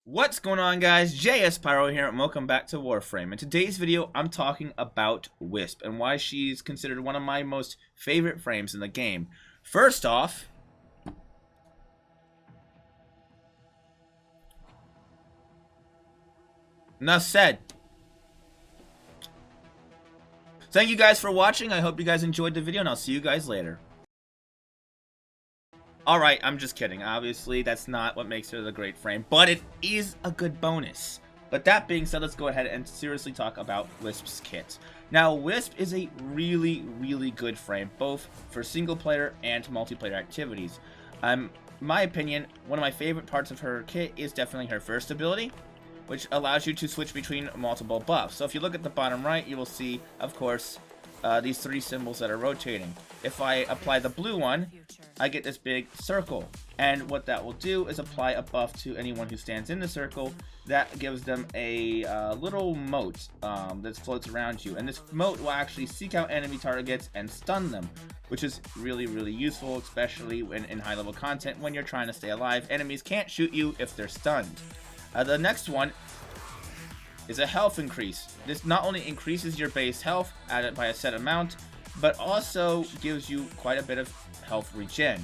What's going on, guys? JS Pyro here and welcome back to Warframe. In today's video I'm talking about Wisp and why she's considered one of my most favorite frames in the game. First off, enough said. Thank you guys for watching. I hope you guys enjoyed the video and I'll see you guys later. Alright, I'm just kidding. Obviously, that's not what makes her the great frame, but it is a good bonus. But that being said, let's go ahead and seriously talk about Wisp's kit. Now, Wisp is a really good frame, both for single player and multiplayer activities. My opinion, one of my favorite parts of her kit is definitely her first ability, which allows you to switch between multiple buffs. So if you look at the bottom right, you will see, of course, these three symbols that are rotating. If I apply the blue one, I get this big circle, and what that will do is apply a buff to anyone who stands in the circle. That gives them a little moat that floats around you, and this moat will actually seek out enemy targets and stun them, which is really useful, especially in high level content when you're trying to stay alive. Enemies can't shoot you if they're stunned. The next one is a health increase. This not only increases your base health added by a set amount, but also gives you quite a bit of health regen.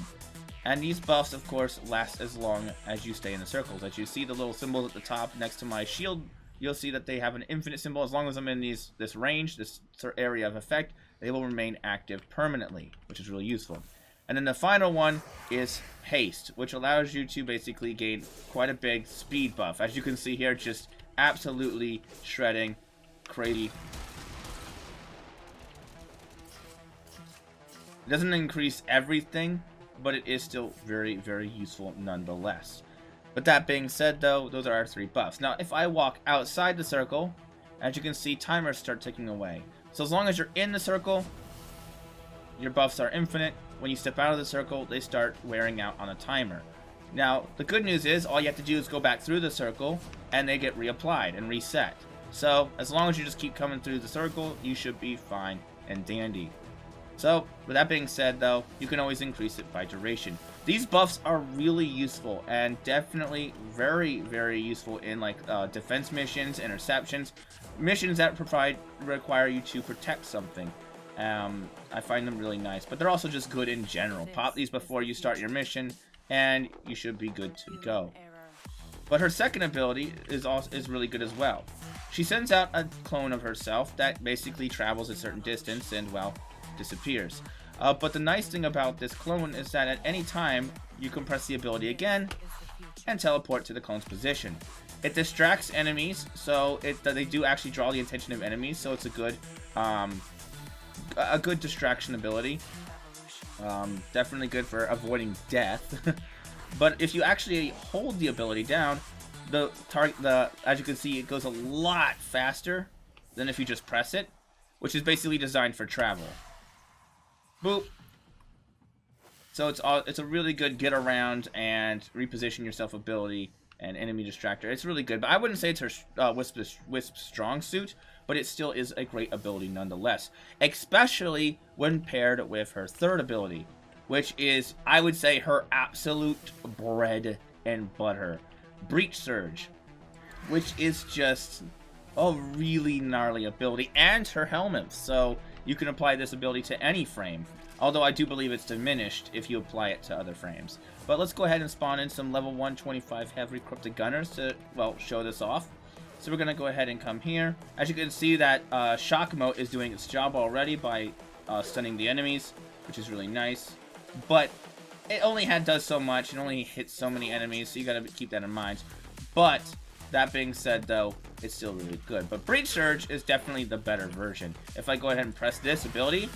And these buffs, of course, last as long as you stay in the circles. As you see the little symbols at the top next to my shield, you'll see that they have an infinite symbol. As long as I'm in this range, this area of effect, they will remain active permanently, which is really useful. And then the final one is Haste, which allows you to basically gain quite a big speed buff. As you can see here, just absolutely shredding, crazy. It doesn't increase everything, but it is still very useful nonetheless. But that being said, though, those are our three buffs. Now, if I walk outside the circle, as you can see, timers start ticking away. So as long as you're in the circle, your buffs are infinite. When you step out of the circle, they start wearing out on a timer. Now, the good news is, all you have to do is go back through the circle, and they get reapplied and reset. So, as long as you just keep coming through the circle, you should be fine and dandy. So, with that being said, though, you can always increase it by duration. These buffs are really useful, and definitely very useful in, like, defense missions, interceptions, missions that require you to protect something. I find them really nice, but they're also just good in general. Pop these before you start your mission, and you should be good to go. But her second ability is really good as well. She sends out a clone of herself that basically travels a certain distance and, well, disappears. But the nice thing about this clone is that at any time, you can press the ability again and teleport to the clone's position. It distracts enemies, so they do actually draw the attention of enemies, so it's a good distraction ability. Definitely good for avoiding death. But if you actually hold the ability down, as you can see, it goes a lot faster than if you just press it, which is basically designed for travel. Boop. So it's a really good get around and reposition yourself ability and enemy distractor. It's really good, but I wouldn't say it's her Wisp's strong suit, but it still is a great ability nonetheless, especially when paired with her third ability, which is, I would say, her absolute bread and butter, Breach Surge, which is just a really gnarly ability, and her helmet. So you can apply this ability to any frame, although I do believe it's diminished if you apply it to other frames. But let's go ahead and spawn in some level 125 heavy cryptic gunners to, well, show this off. So we're going to go ahead and come here. As you can see, that shock mote is doing its job already by stunning the enemies, which is really nice. But it only does so much. It only hits so many enemies, so you got to keep that in mind. But that being said, though, it's still really good. But Breach Surge is definitely the better version. If I go ahead and press this ability,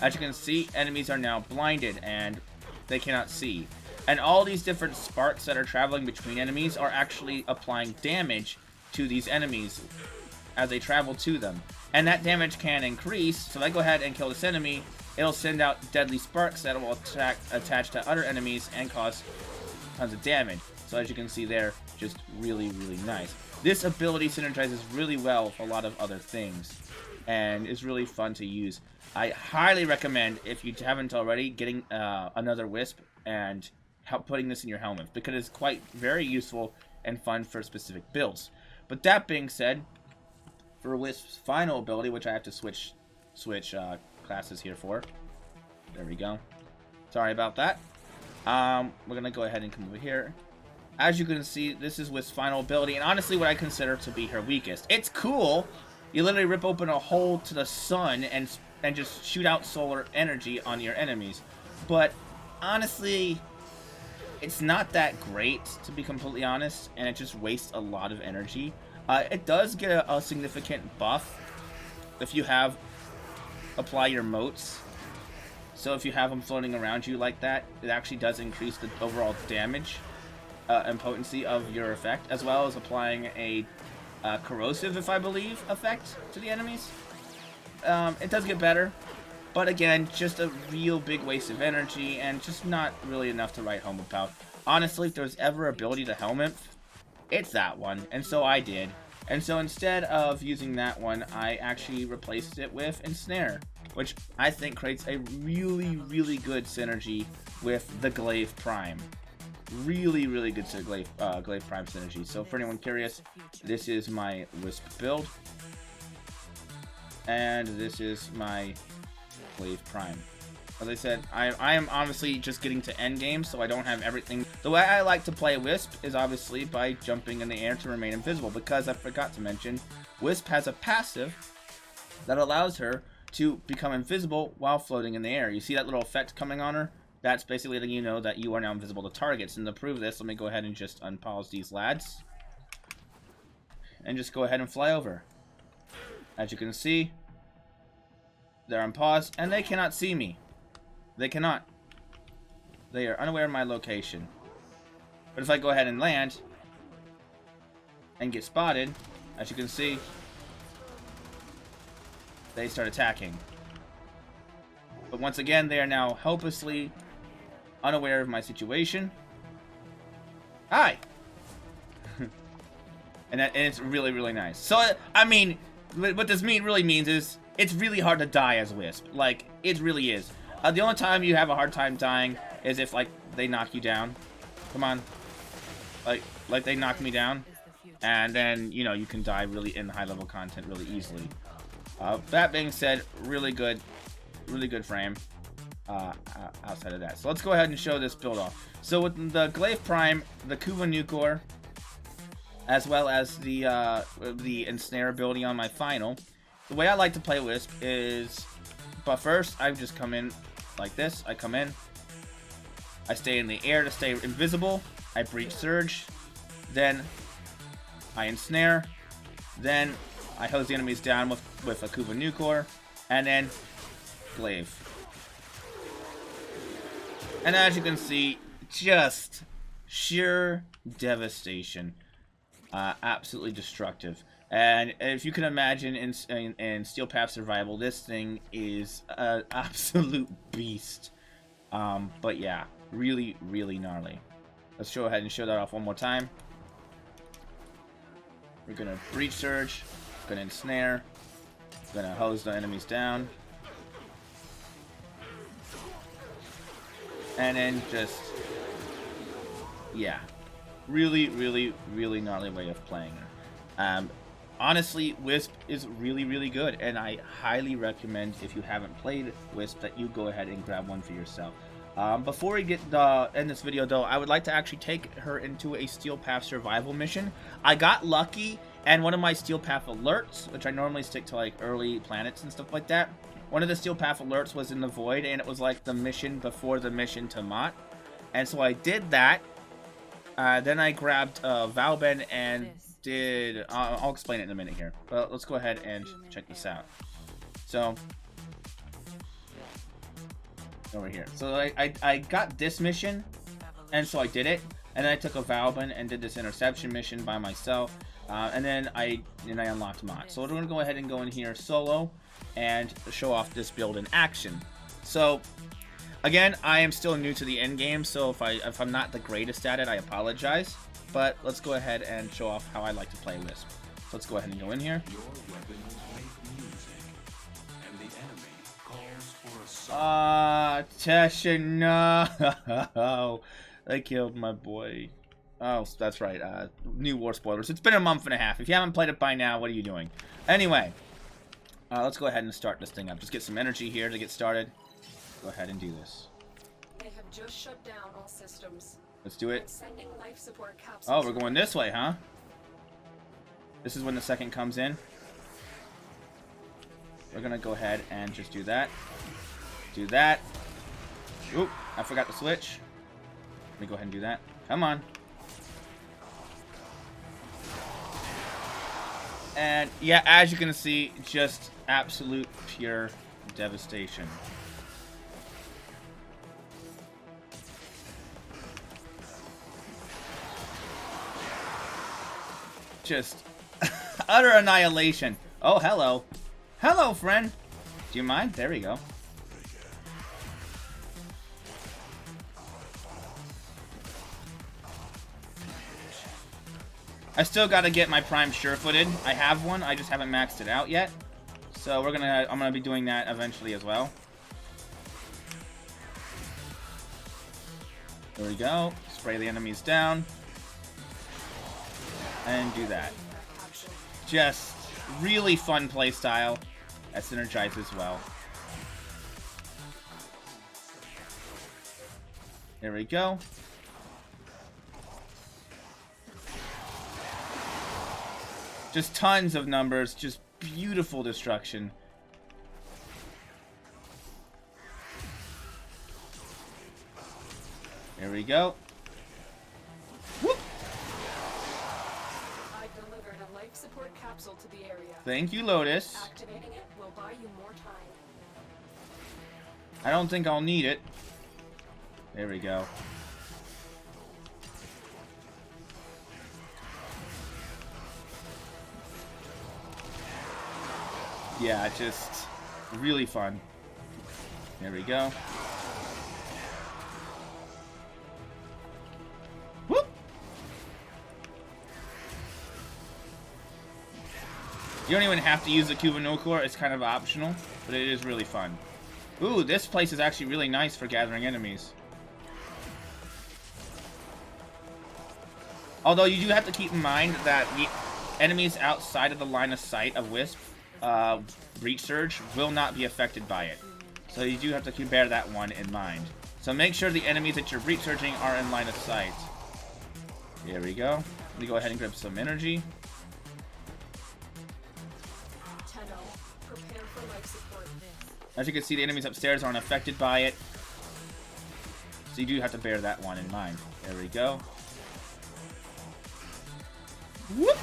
as you can see, enemies are now blinded and they cannot see. And all these different sparks that are traveling between enemies are actually applying damage to these enemies as they travel to them. And that damage can increase, so if I go ahead and kill this enemy, it'll send out deadly sparks that will attach to other enemies and cause tons of damage. So as you can see there, just really nice. This ability synergizes really well with a lot of other things and is really fun to use. I highly recommend, if you haven't already, getting another Wisp and putting this in your helmet, because it's very useful and fun for specific builds. But that being said, for Wisp's final ability, which I have to switch classes here for. There we go. Sorry about that. We're gonna go ahead and come over here. As you can see, this is Wisp's final ability, and honestly what I consider to be her weakest. It's cool. You literally rip open a hole to the sun and just shoot out solar energy on your enemies. But honestly, it's not that great, to be completely honest, and it just wastes a lot of energy. It does get a significant buff if you apply your motes. So if you have them floating around you like that, it actually does increase the overall damage and potency of your effect, as well as applying a corrosive, if I believe, effect to the enemies. It does get better, but again, just a real big waste of energy and just not really enough to write home about. Honestly, if there's ever ability to Helmet, it's that one, and so I did. And so instead of using that one, I actually replaced it with Ensnare, which I think creates a really, really good synergy with the Glaive Prime. Really, really good Glaive Prime synergy. So for anyone curious, this is my Wisp build, and this is my Glaive Prime. As I said, I am obviously just getting to endgame, so I don't have everything. The way I like to play Wisp is obviously by jumping in the air to remain invisible, because I forgot to mention, Wisp has a passive that allows her to become invisible while floating in the air. You see that little effect coming on her? That's basically letting you know that you are now invisible to targets. And to prove this, let me go ahead and just unpause these lads. And just go ahead and fly over. As you can see, they're unpaused, and they cannot see me. They cannot. They are unaware of my location. But if I go ahead and land and get spotted, as you can see, they start attacking. But once again, they are now helplessly unaware of my situation. Hi! and it's really, really nice. So, I mean, what this really means is it's really hard to die as Wisp. Like, it really is. The only time you have a hard time dying is if, like, they knock you down. Come on. Like they knock me down. And then, you know, you can die really in high-level content really easily. That being said, really good frame outside of that. So let's go ahead and show this build off. So with the Glaive Prime, the Kuva Nucor, as well as the Ensnare ability on my final, the way I like to play Wisp is, but first I just come in like this. I come in, I stay in the air to stay invisible, I Breach Surge, then I Ensnare, then I hose the enemies down with a Kuva Nucor, and then Glaive. And as you can see, just sheer devastation. Absolutely destructive. And if you can imagine in Steel Path Survival, this thing is an absolute beast. But yeah, really, really gnarly. Let's go ahead and show that off one more time. We're gonna Breach Surge, gonna Ensnare, gonna hose the enemies down. And then just, yeah, really, really, really gnarly way of playing her. Honestly, Wisp is really, really good, and I highly recommend, if you haven't played Wisp, that you go ahead and grab one for yourself. Before we end this video, though, I would like to actually take her into a Steel Path Survival mission. I got lucky, and one of my Steel Path alerts, which I normally stick to like early planets and stuff like that, one of the Steel Path alerts was in the Void, and it was like the mission before the mission to Mott. And so I did that. Then I grabbed Valben and did... I'll explain it in a minute here. But let's go ahead and check this out. So... over here. So I got this mission, and so I did it. And then I took a Valben and did this interception mission by myself. And then I unlocked Mott. So we're going to go ahead and go in here solo and show off this build in action. So again, I am still new to the end game, so if I'm not the greatest at it, I apologize. But let's go ahead and show off how I like to play Wisp. So let's go ahead and go in here. Your weapons make music, and the enemy calls for a song. Tesha, no! They killed my boy. Oh, that's right. New War spoilers. It's been a month and a half. If you haven't played it by now, what are you doing? Anyway, let's go ahead and start this thing up. Just get some energy here to get started. Go ahead and do this. They have just shut down all systems. Let's do it. Sending life support capsules. Oh, we're going this way, huh? This is when the second comes in. We're gonna go ahead and just do that. Do that. Oop, I forgot to switch. Let me go ahead and do that. Come on. And yeah, as you can see, just absolute pure devastation. Just utter annihilation. Oh, hello. Hello, friend. Do you mind? There we go. I still gotta get my Prime sure-footed. I have one, I just haven't maxed it out yet. So I'm gonna be doing that eventually as well. There we go. Spray the enemies down. And do that. Just really fun playstyle that synergizes well. There we go. Just tons of numbers, just beautiful destruction. There we go. Whoop! I delivered a life support capsule to the area. Thank you, Lotus. Activating it will buy you more time. I don't think I'll need it. There we go. Yeah, just really fun. There we go. Whoop! You don't even have to use the Cubanocor, it's kind of optional, but it is really fun. Ooh, this place is actually really nice for gathering enemies. Although you do have to keep in mind that the enemies outside of the line of sight of Wisp, Breach Surge, will not be affected by it. So you do have to bear that one in mind. So make sure the enemies that you're Breach Surging are in line of sight. There we go. Let me go ahead and grab some energy. Tenno, prepare for life support. As you can see, the enemies upstairs aren't affected by it. So you do have to bear that one in mind. There we go. Whoop!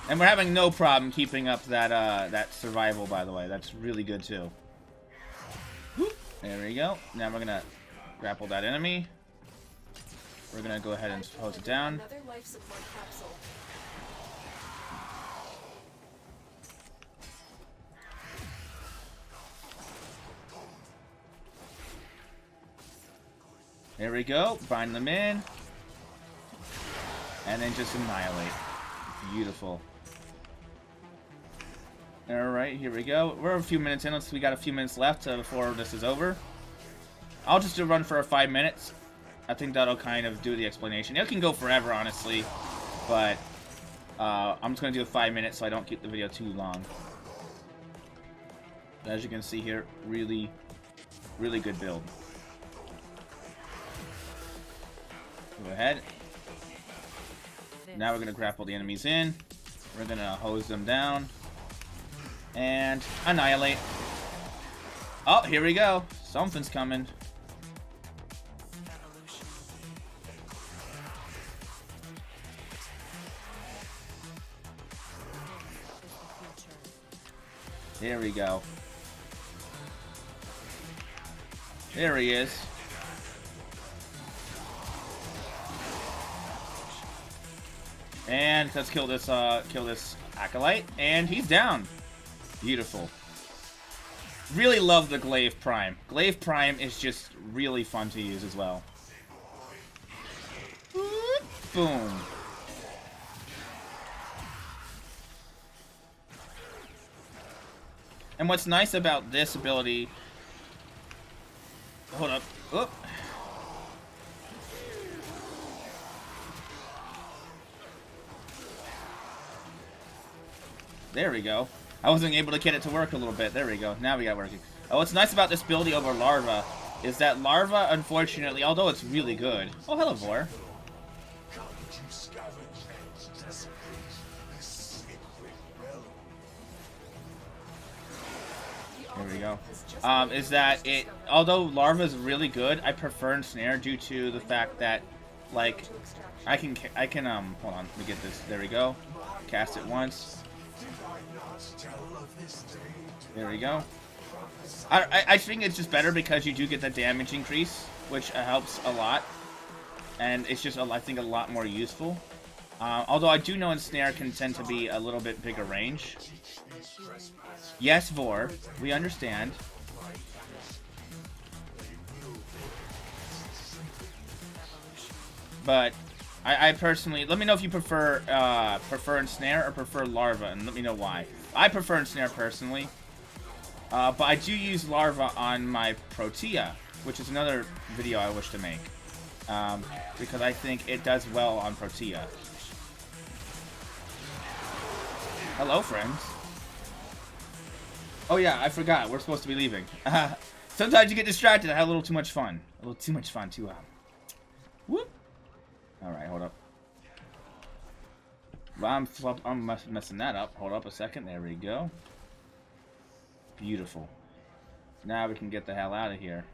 And we're having no problem keeping up that that survival, by the way. That's really good too. Whoop. There we go. Now we're gonna grapple that enemy. We're gonna go ahead and hose it down. Another life support capsule. There we go. Bind them in. And then just annihilate. Beautiful. Alright, here we go. We're a few minutes in. We got a few minutes left before this is over. I'll just do a run for 5 minutes. I think that'll kind of do the explanation. It can go forever, honestly. But I'm just going to do 5 minutes so I don't keep the video too long. As you can see here, really, really good build. Go ahead. Now we're going to grapple the enemies in. We're going to hose them down. And annihilate. Oh, here we go. Something's coming. There we go. There he is. And let's kill this acolyte, and he's down. Beautiful. Really love the Glaive Prime. Glaive Prime is just really fun to use as well. Boom. And what's nice about this ability Hold up. Oop. There we go. I wasn't able to get it to work a little bit. There we go. Now we got it working. Oh, what's nice about this building over Larva is that Larva, unfortunately, although it's really good. Oh, hello, Vor. There we go. Is that it? Although Larva is really good, I prefer Ensnare due to the fact that, like, I can hold on, let me get this. There we go. Cast it once. There we go. I think it's just better because you do get the damage increase, which helps a lot, and it's just I think a lot more useful. Although I do know Ensnare can tend to be a little bit bigger range. Yes, Vor, we understand. But I personally, let me know if you prefer Ensnare or prefer Larva, and let me know why. I prefer Ensnare personally, but I do use Larva on my Protea, which is another video I wish to make, because I think it does well on Protea. Hello, friends. Oh yeah, I forgot. We're supposed to be leaving. Sometimes you get distracted. I had a little too much fun. A little too much fun, too. Whoop. Alright, hold up. Well, I'm messing that up. Hold up a second. There we go. Beautiful. Now we can get the hell out of here.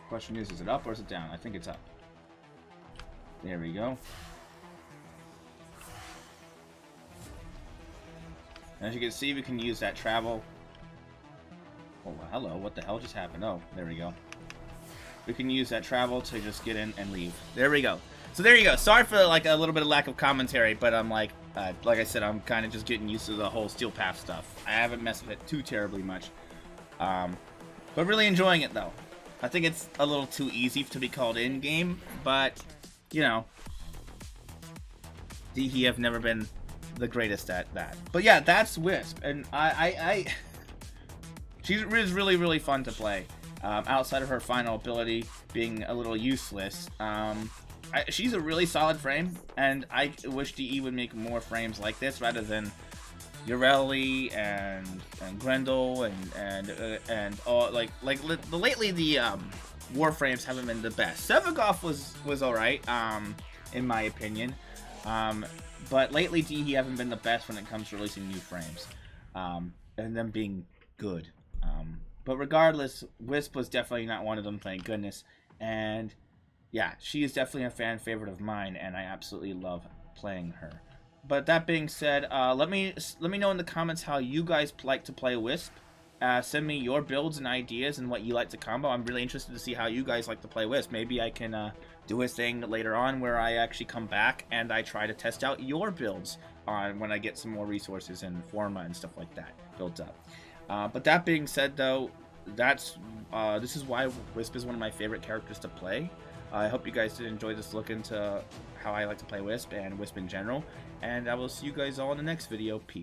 Question is it up or is it down? I think it's up. There we go. As you can see, we can use that travel. Oh, hello. What the hell just happened? Oh, there we go. We can use that travel to just get in and leave. There we go. So there you go. Sorry for like a little bit of lack of commentary, but I'm like I said, I'm kind of just getting used to the whole Steel Path stuff. I haven't messed with it too terribly much. But really enjoying it, though. I think it's a little too easy to be called in-game, but, you know, he have never been the greatest at that. But yeah, that's Wisp, and she's really, really fun to play. Outside of her final ability being a little useless, she's a really solid frame, and I wish DE would make more frames like this rather than Ureli and Grendel and all lately the Warframes haven't been the best. Sevagoth was alright, in my opinion, but lately DE haven't been the best when it comes to releasing new frames, and them being good. But regardless, Wisp was definitely not one of them, thank goodness. And yeah, she is definitely a fan favorite of mine, and I absolutely love playing her. But that being said, let me know in the comments how you guys like to play Wisp. Send me your builds and ideas and what you like to combo. I'm really interested to see how you guys like to play Wisp. Maybe I can do a thing later on where I actually come back and I try to test out your builds on when I get some more resources and Forma and stuff like that built up. But that being said, though, this is why Wisp is one of my favorite characters to play. I hope you guys did enjoy this look into how I like to play Wisp and Wisp in general. And I will see you guys all in the next video. Peace.